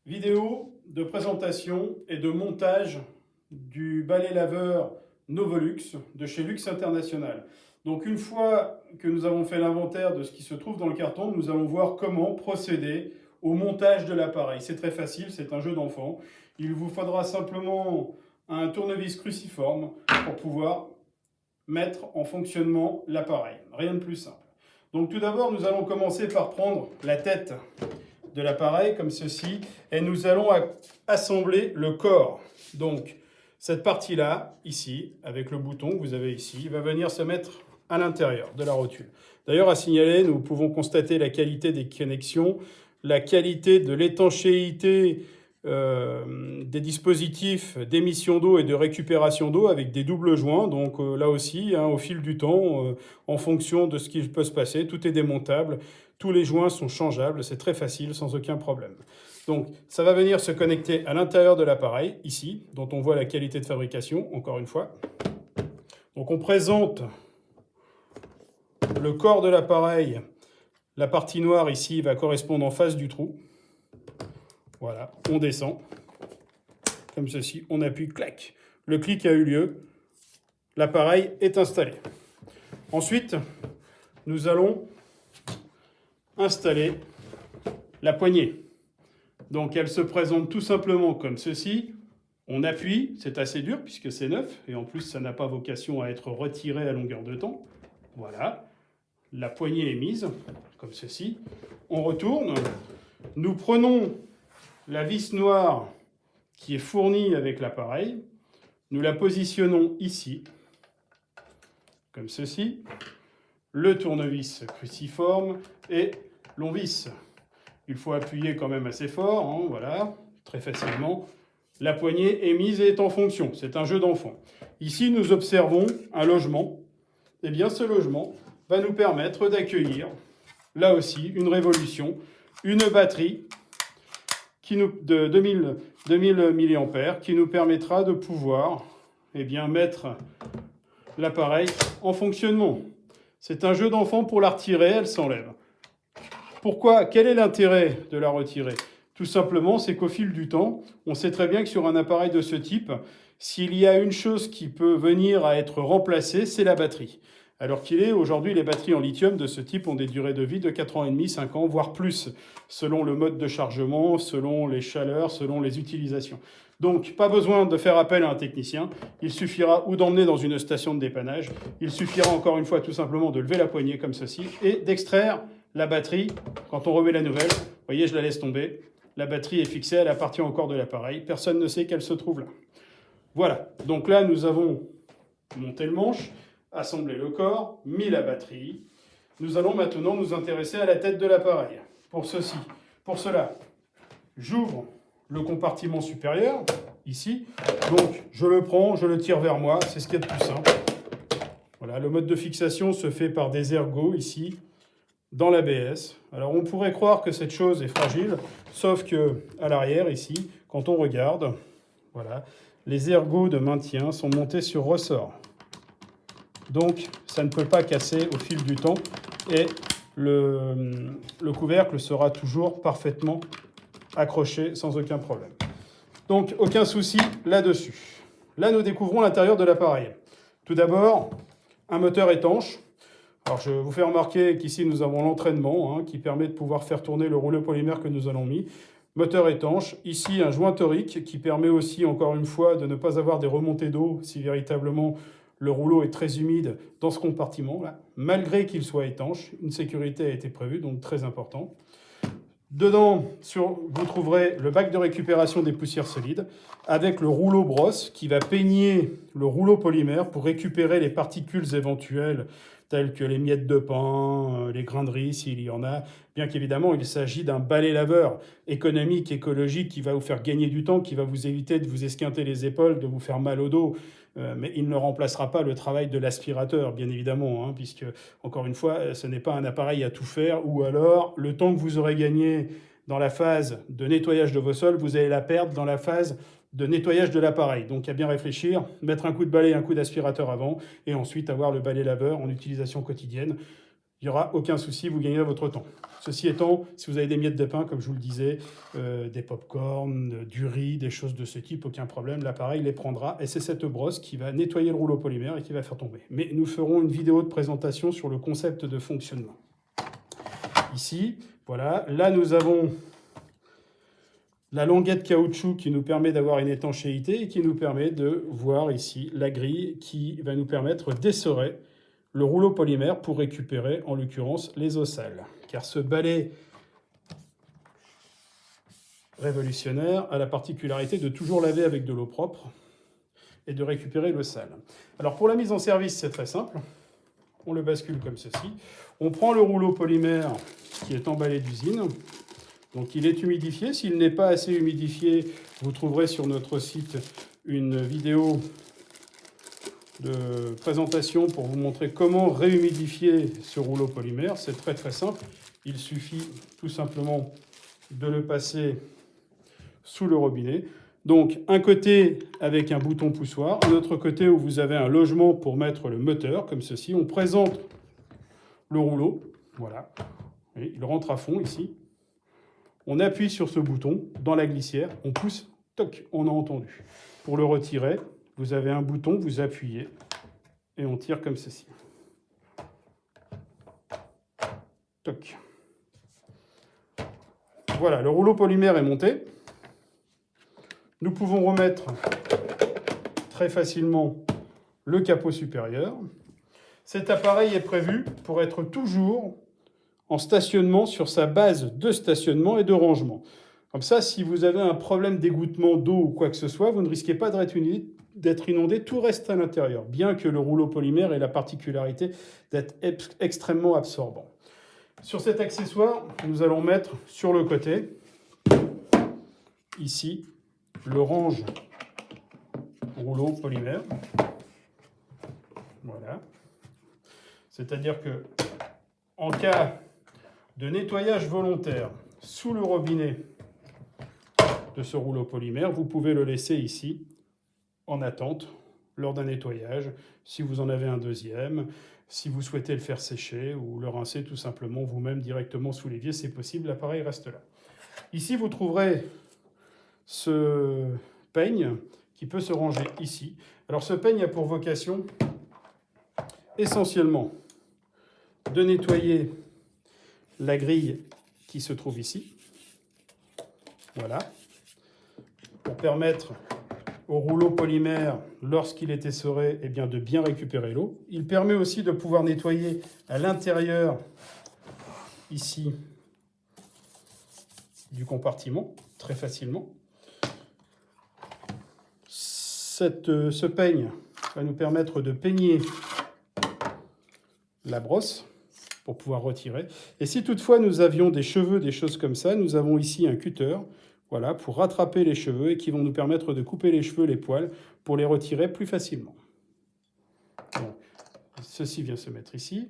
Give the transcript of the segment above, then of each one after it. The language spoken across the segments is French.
Vidéo de présentation et de montage du balai laveur Novolux de chez Lux International. Donc une fois que nous avons fait l'inventaire de ce qui se trouve dans le carton, nous allons voir comment procéder au montage de l'appareil. C'est très facile, c'est un jeu d'enfant. Il vous faudra simplement un tournevis cruciforme pour pouvoir mettre en fonctionnement l'appareil. Rien de plus simple. Donc tout d'abord, nous allons commencer par prendre la tête de l'appareil comme ceci et nous allons assembler le corps. Donc cette partie-là, ici, avec le bouton que vous avez ici, va venir se mettre à l'intérieur de la rotule. D'ailleurs, à signaler, nous pouvons constater la qualité des connexions, la qualité de l'étanchéité des dispositifs d'émission d'eau et de récupération d'eau avec des doubles joints. Donc là aussi, au fil du temps, en fonction de ce qui peut se passer, tout est démontable. Tous les joints sont changeables, c'est très facile, sans aucun problème. Donc ça va venir se connecter à l'intérieur de l'appareil, ici, dont on voit la qualité de fabrication, encore une fois. Donc on présente le corps de l'appareil. La partie noire ici va correspondre en face du trou. Voilà, on descend, comme ceci, on appuie, clac. Le clic a eu lieu, l'appareil est installé. Ensuite, nous allons installer la poignée. Donc elle se présente tout simplement comme ceci. On appuie, c'est assez dur puisque c'est neuf, et en plus ça n'a pas vocation à être retiré à longueur de temps. Voilà, la poignée est mise, comme ceci. On retourne, nous prenons la vis noire qui est fournie avec l'appareil, nous la positionnons ici, comme ceci, le tournevis cruciforme et l'on visse. Il faut appuyer quand même assez fort, voilà, très facilement. La poignée est mise et est en fonction, c'est un jeu d'enfant. Ici, nous observons un logement. Eh bien, ce logement va nous permettre d'accueillir, là aussi, une révolution, une batterie de 2000 mAh qui nous permettra de pouvoir mettre l'appareil en fonctionnement. C'est un jeu d'enfant, pour la retirer, elle s'enlève. Pourquoi? Quel est l'intérêt de la retirer? Tout simplement, c'est qu'au fil du temps, on sait très bien que sur un appareil de ce type, s'il y a une chose qui peut venir à être remplacée, c'est la batterie. Alors qu'il est, aujourd'hui, les batteries en lithium de ce type ont des durées de vie de 4 ans et demi, 5 ans, voire plus, selon le mode de chargement, selon les chaleurs, selon les utilisations. Donc, pas besoin de faire appel à un technicien. Il suffira ou d'emmener dans une station de dépannage. Il suffira encore une fois tout simplement de lever la poignée comme ceci et d'extraire la batterie. Quand on remet la nouvelle, vous voyez, je la laisse tomber. La batterie est fixée, elle appartient au corps de l'appareil. Personne ne sait qu'elle se trouve là. Voilà. Donc là, nous avons monté le manche, assemblé le corps, mis la batterie. Nous allons maintenant nous intéresser à la tête de l'appareil. Pour cela, j'ouvre le compartiment supérieur, ici. Donc, je le prends, je le tire vers moi. C'est ce qu'il y a de plus simple. Voilà, le mode de fixation se fait par des ergots, ici, dans l'ABS. Alors, on pourrait croire que cette chose est fragile, sauf que à l'arrière, ici, quand on regarde, voilà, les ergots de maintien sont montés sur ressort. Donc, ça ne peut pas casser au fil du temps et le couvercle sera toujours parfaitement accroché sans aucun problème. Donc, aucun souci là-dessus. Là, nous découvrons l'intérieur de l'appareil. Tout d'abord, un moteur étanche. Alors, je vous fais remarquer qu'ici, nous avons l'entraînement qui permet de pouvoir faire tourner le rouleau polymère que nous allons mis. Moteur étanche. Ici, un joint torique qui permet aussi, encore une fois, de ne pas avoir des remontées d'eau si véritablement le rouleau est très humide dans ce compartiment-là. Malgré qu'il soit étanche, une sécurité a été prévue, donc très important. Dedans, vous trouverez le bac de récupération des poussières solides avec le rouleau brosse qui va peigner le rouleau polymère pour récupérer les particules éventuelles telles que les miettes de pain, les grains de riz s'il y en a. Bien qu'évidemment, il s'agit d'un balai laveur économique, écologique qui va vous faire gagner du temps, qui va vous éviter de vous esquinter les épaules, de vous faire mal au dos. Mais il ne remplacera pas le travail de l'aspirateur, bien évidemment, puisque, encore une fois, ce n'est pas un appareil à tout faire, ou alors, le temps que vous aurez gagné dans la phase de nettoyage de vos sols, vous allez la perdre dans la phase de nettoyage de l'appareil. Donc, à bien réfléchir, mettre un coup de balai, un coup d'aspirateur avant, et ensuite avoir le balai laveur en utilisation quotidienne. il n'y aura aucun souci, vous gagnerez votre temps. Ceci étant, si vous avez des miettes de pain, comme je vous le disais, des pop-corn, du riz, des choses de ce type, aucun problème, l'appareil les prendra. Et c'est cette brosse qui va nettoyer le rouleau polymère et qui va faire tomber. Mais nous ferons une vidéo de présentation sur le concept de fonctionnement. Ici, voilà, là nous avons la languette caoutchouc qui nous permet d'avoir une étanchéité et qui nous permet de voir ici la grille qui va nous permettre d'essorer le rouleau polymère pour récupérer, en l'occurrence, les eaux sales. Car ce balai révolutionnaire a la particularité de toujours laver avec de l'eau propre et de récupérer le sale. Alors pour la mise en service, c'est très simple. On le bascule comme ceci. On prend le rouleau polymère qui est emballé d'usine. Donc il est humidifié. S'il n'est pas assez humidifié, vous trouverez sur notre site une vidéo de présentation pour vous montrer comment réhumidifier ce rouleau polymère. C'est très très simple. Il suffit tout simplement de le passer sous le robinet. Donc un côté avec un bouton poussoir, un autre côté où vous avez un logement pour mettre le moteur, comme ceci. On présente le rouleau, voilà. Et il rentre à fond ici. On appuie sur ce bouton dans la glissière, on pousse, toc, on a entendu. Pour le retirer, vous avez un bouton, vous appuyez et on tire comme ceci. Toc. Voilà, le rouleau polymère est monté. Nous pouvons remettre très facilement le capot supérieur. Cet appareil est prévu pour être toujours en stationnement sur sa base de stationnement et de rangement. Comme ça, si vous avez un problème d'égouttement d'eau ou quoi que ce soit, vous ne risquez pas d'être inondé, tout reste à l'intérieur, bien que le rouleau polymère ait la particularité d'être extrêmement absorbant. Sur cet accessoire, nous allons mettre sur le côté, ici, le range rouleau polymère. Voilà. C'est-à-dire que, en cas de nettoyage volontaire sous le robinet de ce rouleau polymère, vous pouvez le laisser ici en attente lors d'un nettoyage, si vous en avez un deuxième, si vous souhaitez le faire sécher ou le rincer tout simplement vous-même directement sous l'évier, c'est possible, l'appareil reste là. Ici, vous trouverez ce peigne qui peut se ranger ici. Alors ce peigne a pour vocation essentiellement de nettoyer la grille qui se trouve ici. Voilà. Pour permettre au rouleau polymère, lorsqu'il est essoré, eh bien, de bien récupérer l'eau. Il permet aussi de pouvoir nettoyer à l'intérieur, ici, du compartiment, très facilement. Ce peigne va nous permettre de peigner la brosse pour pouvoir retirer. Et si toutefois nous avions des cheveux, des choses comme ça, nous avons ici un cutter, voilà, pour rattraper les cheveux et qui vont nous permettre de couper les cheveux, les poils, pour les retirer plus facilement. Bon, ceci vient se mettre ici.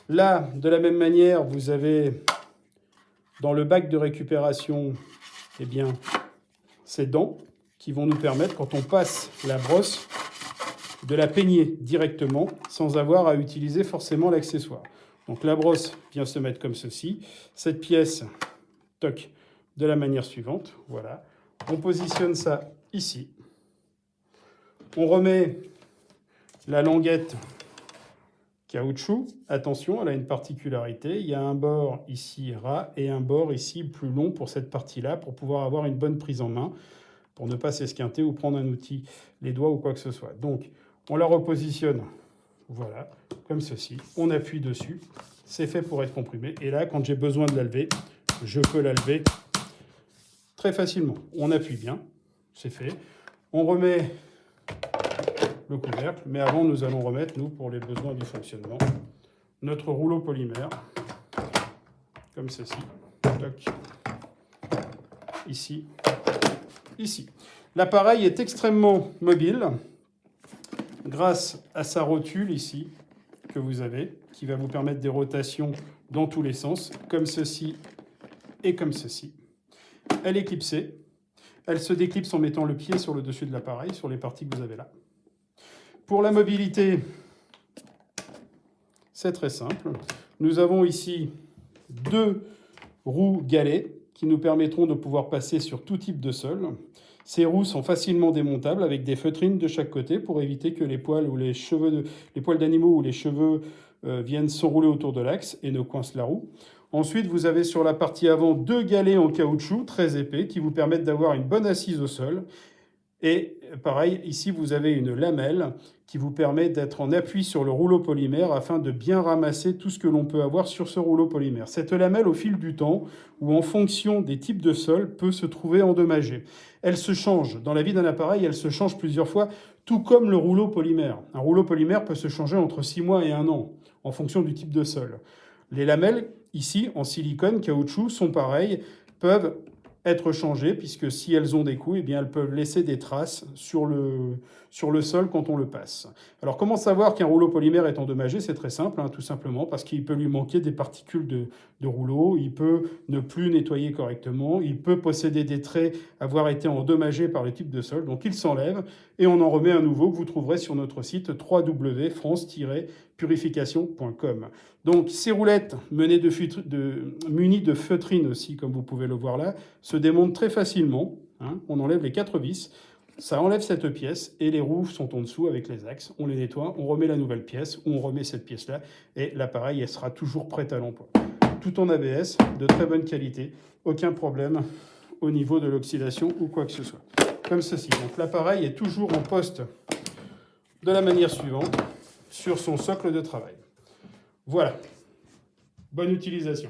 Là, de la même manière, vous avez dans le bac de récupération, eh bien, ces dents qui vont nous permettre, quand on passe la brosse, de la peigner directement sans avoir à utiliser forcément l'accessoire. Donc la brosse vient se mettre comme ceci. Cette pièce, toc, de la manière suivante. Voilà. On positionne ça ici. On remet la languette caoutchouc. Attention, elle a une particularité. Il y a un bord ici ras et un bord ici plus long pour cette partie-là, pour pouvoir avoir une bonne prise en main, pour ne pas s'esquinter ou prendre un outil, les doigts ou quoi que ce soit. Donc, on la repositionne, voilà, comme ceci. On appuie dessus. C'est fait pour être comprimé. Et là, quand j'ai besoin de la lever, je peux la lever très facilement. On appuie bien, c'est fait. On remet le couvercle, mais avant, nous allons remettre, nous, pour les besoins du fonctionnement, notre rouleau polymère, comme ceci. Toc. Ici, ici. L'appareil est extrêmement mobile grâce à sa rotule ici que vous avez, qui va vous permettre des rotations dans tous les sens, comme ceci et comme ceci. Elle est clipsée. Elle se déclipse en mettant le pied sur le dessus de l'appareil, sur les parties que vous avez là. Pour la mobilité, c'est très simple. Nous avons ici 2 roues galets qui nous permettront de pouvoir passer sur tout type de sol. Ces roues sont facilement démontables avec des feutrines de chaque côté pour éviter que les poils ou les poils d'animaux ou les cheveux viennent s'enrouler autour de l'axe et ne coincent la roue. Ensuite, vous avez sur la partie avant 2 galets en caoutchouc très épais qui vous permettent d'avoir une bonne assise au sol. Et pareil, ici, vous avez une lamelle qui vous permet d'être en appui sur le rouleau polymère afin de bien ramasser tout ce que l'on peut avoir sur ce rouleau polymère. Cette lamelle, au fil du temps, ou en fonction des types de sol, peut se trouver endommagée. Elle se change. Dans la vie d'un appareil, elle se change plusieurs fois, tout comme le rouleau polymère. Un rouleau polymère peut se changer entre 6 mois et 1 an, en fonction du type de sol. Les lamelles, ici, en silicone, caoutchouc, sont pareilles, peuvent être changées, puisque si elles ont des coups, eh bien, elles peuvent laisser des traces sur le sol quand on le passe. Alors, comment savoir qu'un rouleau polymère est endommagé? C'est très simple, tout simplement, parce qu'il peut lui manquer des particules de rouleau, il peut ne plus nettoyer correctement, il peut posséder des traits, avoir été endommagé par le type de sol, donc il s'enlève, et on en remet un nouveau que vous trouverez sur notre site www.france-purification.com. Donc, ces roulettes munies de feutrines aussi, comme vous pouvez le voir là, se démontent très facilement. On enlève les 4 vis, ça enlève cette pièce et les roues sont en dessous avec les axes. On les nettoie, on remet la nouvelle pièce ou on remet cette pièce-là et l'appareil elle sera toujours prêt à l'emploi. Tout en ABS, de très bonne qualité, aucun problème au niveau de l'oxydation ou quoi que ce soit. Comme ceci. Donc l'appareil est toujours en poste de la manière suivante sur son socle de travail. Voilà. Bonne utilisation.